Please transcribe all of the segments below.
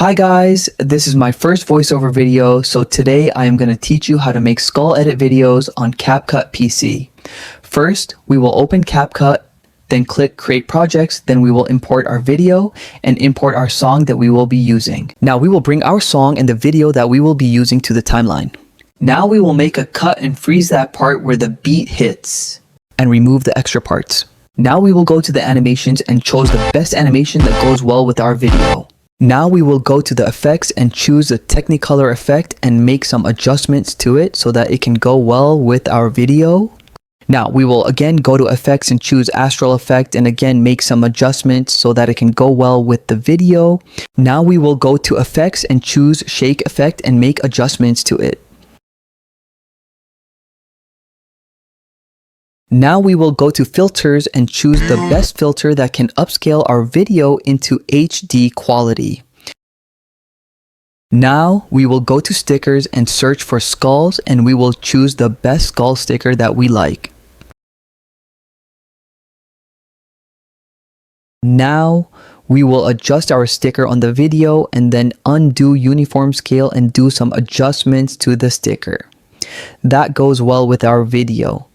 Hi guys, this is my first voiceover video, so today I am going to teach you how to make skull edit videos on Capcut PC. First, we will open Capcut, then click create projects, then we will import our video and import our song that we will be using. Now we will bring our song and the video that we will be using to the timeline. Now we will make a cut and freeze that part where the beat hits and remove the extra parts. Now we will go to the animations and choose the best animation that goes well with our video. Now we will go to the effects and choose the Technicolor effect and make some adjustments to it so that it can go well with our video. Now we will again go to effects and choose astral effect and again make some adjustments so that it can go well with the video. Now we will go to effects and choose shake effect and make adjustments to it. Now we will go to filters and choose the best filter that can upscale our video into HD quality. Now we will go to stickers and search for skulls and we will choose the best skull sticker that we like. Now we will adjust our sticker on the video and then undo uniform scale and do some adjustments to the sticker. That goes well with our video.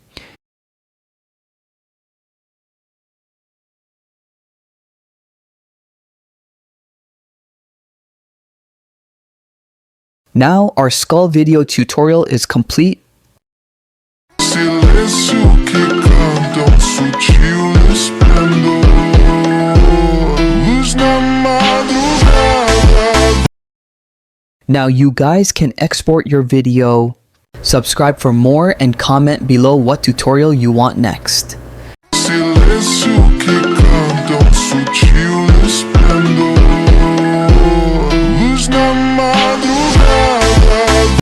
Now our skull video tutorial is complete. Now you guys can export your video, subscribe for more, and comment below what tutorial you want next.